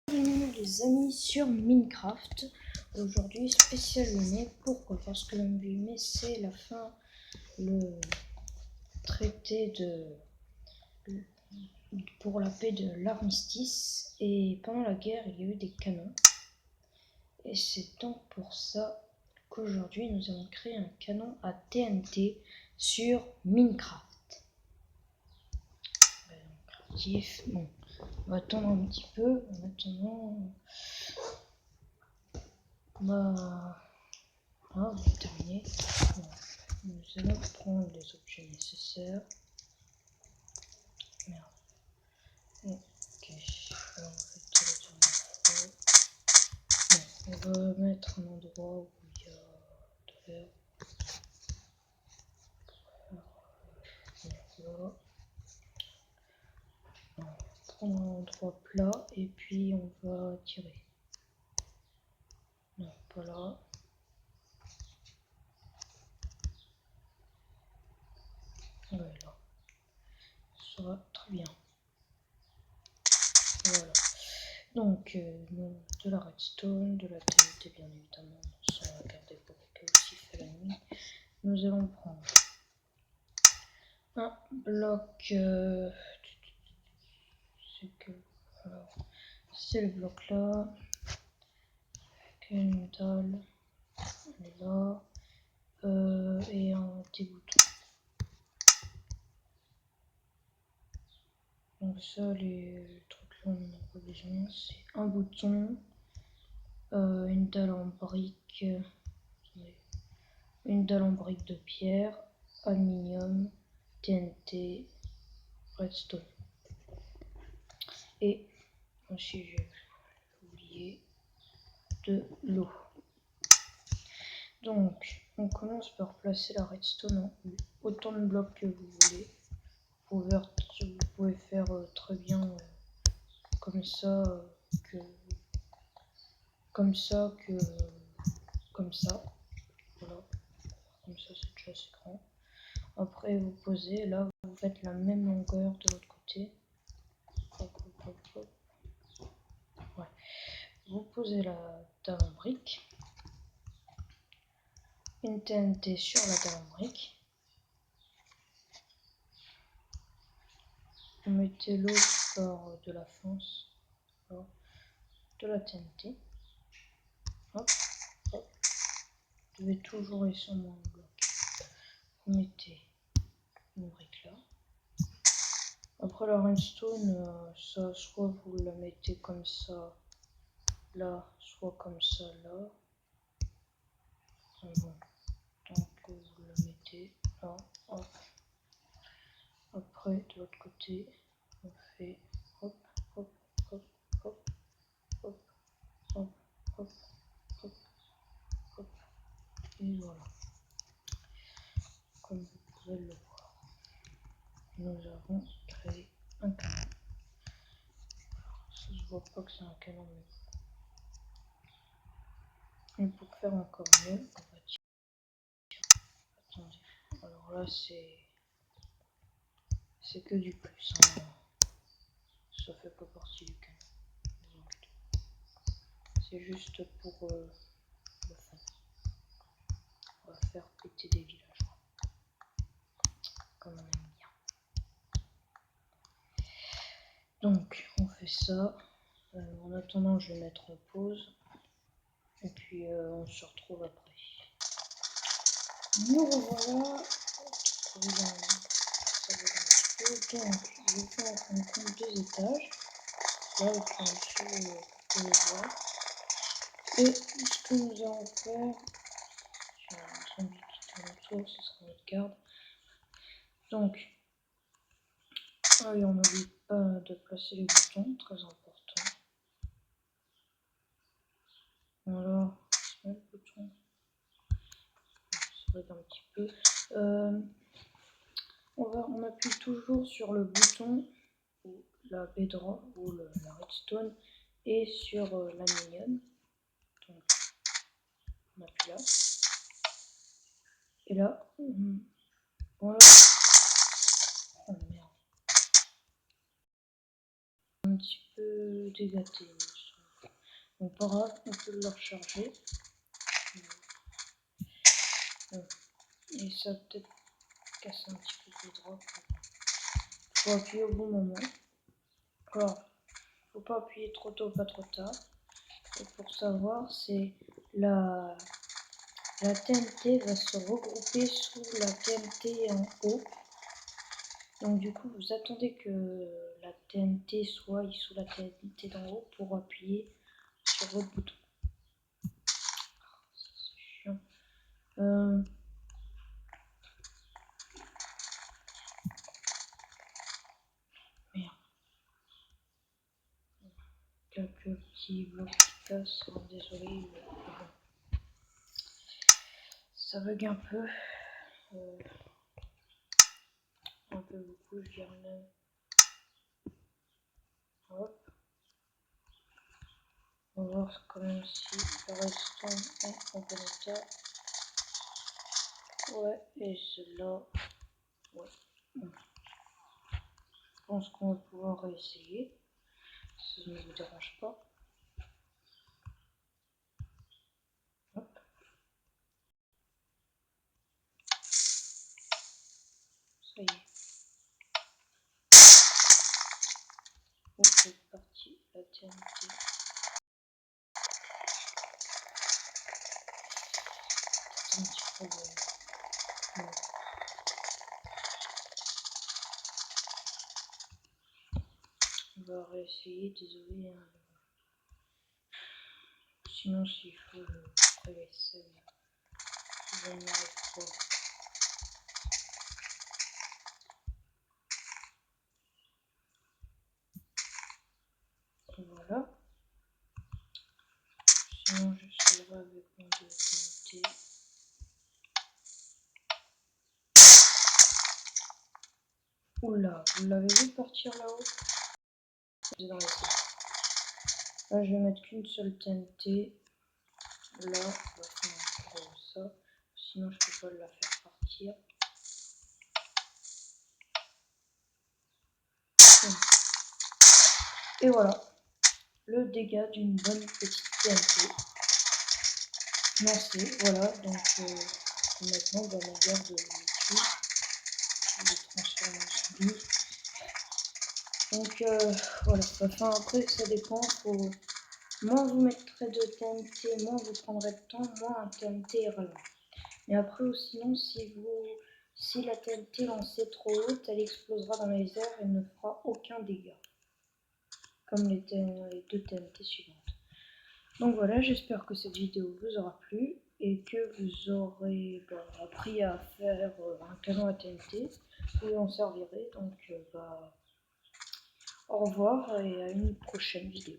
Bienvenue les amis sur Minecraft. Aujourd'hui spécial 8 mai. Pourquoi? Parce que le 8 mai c'est la fin, le traité pour la paix de l'armistice. Et pendant la guerre il y a eu des canons. Et c'est donc pour ça qu'aujourd'hui nous allons créer un canon à TNT sur Minecraft. Bon, on va attendre un petit peu. En attendant, on va terminer. Bon, nous allons prendre les objets nécessaires. Merde. Ok, alors, on va mettre un endroit où il y a de l'air. Voilà. On va prendre un endroit plat et puis on va tirer. Non, pas là. Ouais, là. Ça sera très bien. Voilà. Donc, de la redstone, de la TNT bien évidemment, sans la garder pour que aussi fait la nuit. Nous allons prendre un bloc. C'est le bloc là. Une dalle. Elle est là. Et des boutons. Donc ça, les trucs là, on n'en a pas besoin. C'est un bouton, une dalle en brique, de pierre, aluminium, TNT, redstone. Et aussi, j'ai oublié de l'eau. Donc, on commence par placer la redstone en autant de blocs que vous voulez. Vous pouvez faire très bien comme ça comme ça. Voilà, comme ça c'est déjà assez grand. Après vous posez, là vous faites la même longueur de l'autre côté. Ouais. Vous posez la dalle en brique, une TNT sur la dalle en brique. Vous mettez l'autre par de la fonce, voilà, de la TNT. Hop, hop. Vous devez toujours laisser moins de bloc. Vous mettez une brique là. Après la redstone, ça, soit vous la mettez comme ça là, soit comme ça là. Bon, donc vous la mettez là, hop. Après de l'autre côté, on fait hop, hop, hop, hop, hop, hop, hop, hop, hop, et voilà. Comme vous pouvez le voir, nous avons créé un canon. Ça se voit pas que c'est un canon, mais pour faire encore mieux, on va tirer. Attendez, alors là c'est que du plus, hein. Ça fait pas partie du canon. C'est juste pour le fun. On va faire péter des villageois, comme on aime bien. Donc on fait ça. En attendant, je vais mettre en pause. Et puis on se retrouve après. Nous revoilà. Donc je vais faire en compte 2 étages. Là, au point dessus, vous pouvez le voir. Et ce que nous allons faire, j'ai un zombie qui tourne autour, ce sera notre garde. Donc, allez, on n'oublie pas de placer les boutons, très important. Voilà, le bouton. Ça va un petit peu. On appuie toujours sur le bouton ou la bedrock ou la redstone et sur l'aluminium. Donc, on appuie là. Et là, voilà. Oh merde. Un petit peu dégâté. Donc pas grave, on peut le recharger. Et ça peut-être casser un petit peu de drop. Faut appuyer au bon moment. Alors, faut pas appuyer trop tôt, pas trop tard. Et pour savoir, c'est la TNT va se regrouper sous la TNT en haut. Donc du coup, vous attendez que la TNT soit sous la TNT d'en haut pour appuyer sur votre bouton. C'est chiant. Merde. Quelques petits blocs qui cassent. Oh, désolé. Ça bug un peu. Un peu beaucoup, je dirais même. Hop. On va voir quand même si le restant est en bon état. Ouais, et celle-là. Ouais. Bon. Je pense qu'on va pouvoir réessayer. Ça ne vous dérange pas. Hop. Ça y est. Oh, c'est parti. La TNT. Un petit peu de... Ouais. On va réessayer, désolé. Hein. Sinon, s'il faut, je ferai l'essai. Je n'y arrive pas. Voilà. Sinon, j'essaierai avec mon TNT. Oula, vous l'avez vu partir là-haut? Là, je vais mettre qu'une seule TNT. Là, on va faire comme ça. Sinon, je peux pas la faire partir. Et voilà, le dégât d'une bonne petite TNT. Lancé, voilà, donc maintenant on va la garder dessus. Les transformations. Donc voilà, enfin après ça dépend, moins vous mettrez de TNT, moins vous prendrez de temps, moins un TNT ira là. Mais après sinon si la TNT lancée trop haute, elle explosera dans les airs et ne fera aucun dégât. Comme les deux TNT suivantes. Donc voilà, j'espère que cette vidéo vous aura plu et que vous aurez appris à faire un canon à TNT. Vous en servirez, donc au revoir et à une prochaine vidéo.